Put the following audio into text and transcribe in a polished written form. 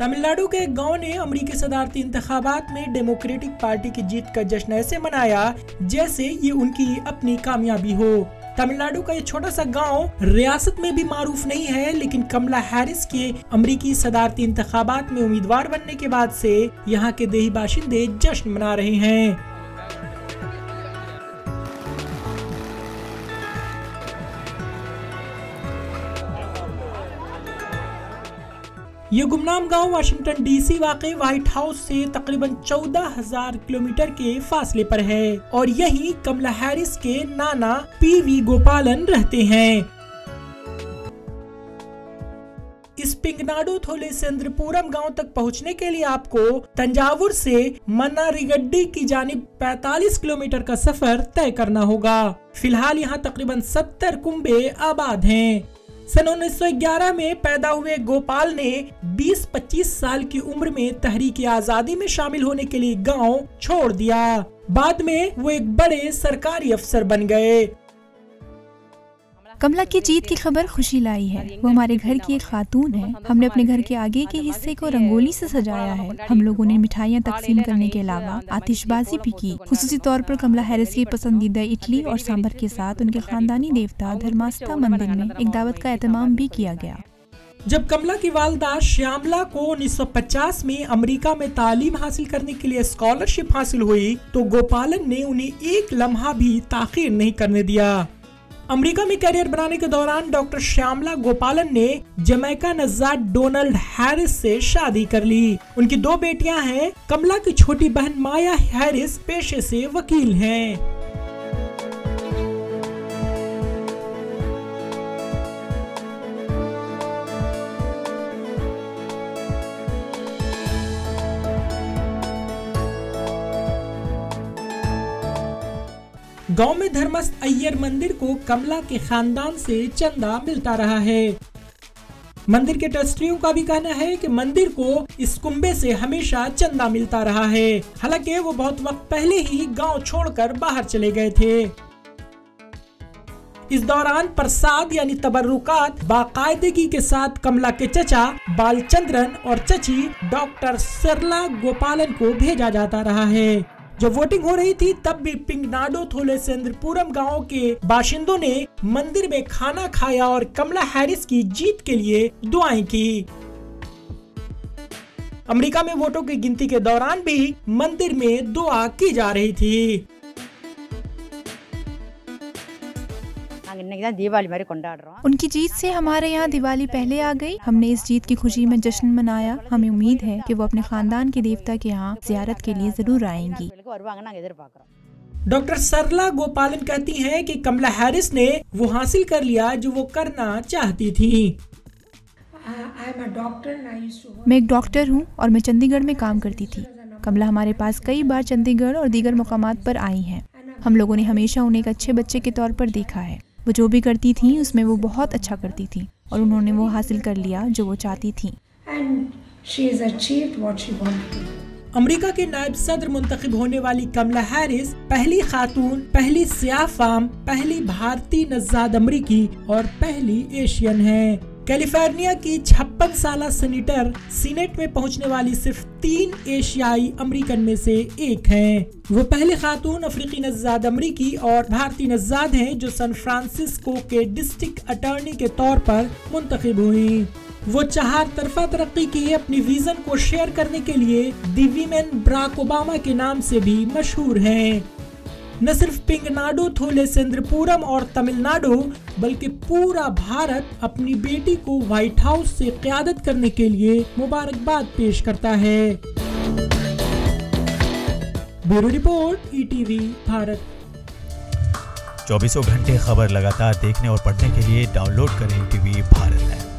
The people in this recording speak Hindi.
तमिलनाडु के एक गांव ने अमेरिकी सदारती इंतखाबात में डेमोक्रेटिक पार्टी की जीत का जश्न ऐसे मनाया जैसे ये उनकी अपनी कामयाबी हो। तमिलनाडु का ये छोटा सा गांव रियासत में भी मारूफ नहीं है, लेकिन कमला हैरिस के अमेरिकी सदारती इंतखाबात में उम्मीदवार बनने के बाद से यहाँ के देही बाशिंदे जश्न मना रहे हैं। ये गुमनाम गांव वाशिंगटन डीसी वाक़े व्हाइट हाउस से तकरीबन 14,000 किलोमीटर के फासले पर है और यहीं कमला हैरिस के नाना पीवी गोपालन रहते हैं। इस पिंगनाडु थोलेसेंद्रपुरम गांव तक पहुंचने के लिए आपको तंजावुर से मन्नारिगड्डी की जानिब 45 किलोमीटर का सफर तय करना होगा। फिलहाल यहाँ तकरीबन 70 कुंबे आबाद हैं। सन 1911 में पैदा हुए गोपाल ने 20-25 साल की उम्र में तहरीक आजादी में शामिल होने के लिए गांव छोड़ दिया। बाद में वो एक बड़े सरकारी अफसर बन गए। कमला की जीत की खबर खुशी लाई है। वो हमारे घर की एक खातून है। हमने अपने घर के आगे के हिस्से को रंगोली से सजाया है। हम लोगों ने मिठाइयाँ तकसीम करने के अलावा आतिशबाजी भी की। खुसूसी तौर पर कमला हैरिस की पसंदीदा इडली और सांभर के साथ उनके खानदानी देवता धर्मास्था मंदिर में एक दावत का एहतमाम भी किया गया। जब कमला की वालदा श्यामला को 1950 में अमेरिका में तालीम हासिल करने के लिए स्कॉलरशिप हासिल हुई तो गोपालन ने उन्हें एक लम्हा भी ताखीर नहीं करने दिया। अमेरिका में करियर बनाने के दौरान डॉक्टर श्यामला गोपालन ने जमैका नज़ाद डोनाल्ड हैरिस से शादी कर ली। उनकी 2 बेटियां हैं। कमला की छोटी बहन माया हैरिस पेशे से वकील हैं। गांव में धर्मस्थ अय्यर मंदिर को कमला के खानदान से चंदा मिलता रहा है। मंदिर के ट्रस्टियों का भी कहना है कि मंदिर को इस कुंबे से हमेशा चंदा मिलता रहा है। हालांकि वो बहुत वक्त पहले ही गांव छोड़कर बाहर चले गए थे। इस दौरान प्रसाद यानी तबर्रुकात बाकायदगी के साथ कमला के चचा बालचंद्रन और चची डॉक्टर सरला गोपालन को भेजा जाता रहा है। जब वोटिंग हो रही थी तब भी पिंगनाडु थोलेसेंद्रपुरम गांव के बाशिंदों ने मंदिर में खाना खाया और कमला हैरिस की जीत के लिए दुआएं की। अमेरिका में वोटों की गिनती के दौरान भी मंदिर में दुआ की जा रही थी। उनकी जीत से हमारे यहाँ दिवाली पहले आ गई। हमने इस जीत की खुशी में जश्न मनाया। हमें उम्मीद है कि वो अपने खानदान के देवता के यहाँ ज़ियारत के लिए जरूर आएंगी। डॉक्टर सरला गोपालन कहती हैं कि कमला हैरिस ने वो हासिल कर लिया जो वो करना चाहती थी। मैं एक डॉक्टर हूँ और मैं चंडीगढ़ में काम करती थी। कमला हमारे पास कई बार चंडीगढ़ और दीगर मुकामात पर आई हैं। हम लोगों ने हमेशा उन्हें एक अच्छे बच्चे के तौर पर देखा है। वो जो भी करती थी उसमें वो बहुत अच्छा करती थी और उन्होंने वो हासिल कर लिया जो वो चाहती थी। अमेरिका के नायब सदर मुंतखब होने वाली कमला हैरिस पहली खातून, पहली सियाह फाम, पहली भारतीय नज़ाद अमेरिकी और पहली एशियन है। कैलिफोर्निया की 56 साला सीनेटर सीनेट में पहुंचने वाली सिर्फ 3 एशियाई अमेरिकन में से एक हैं। वो पहली खातून अफ्रीकी नज़ाद अमेरिकी और भारतीय नज़ाद हैं जो सैन फ्रांसिस्को के डिस्ट्रिक्ट अटॉर्नी के तौर पर मुंतखब हुई। वो 4 तरफा तरक्की के अपनी विजन को शेयर करने के लिए दी वीमेन बराक ओबामा के नाम से भी मशहूर हैं। न सिर्फ पिंगनाडु थोलेसेंद्रपुरम और तमिलनाडु बल्कि पूरा भारत अपनी बेटी को व्हाइट हाउस से क़यादत करने के लिए मुबारकबाद पेश करता है। Bureau report ETV Bharat. 24 घंटे खबर लगातार देखने और पढ़ने के लिए डाउनलोड करें ETV भारत ऐप।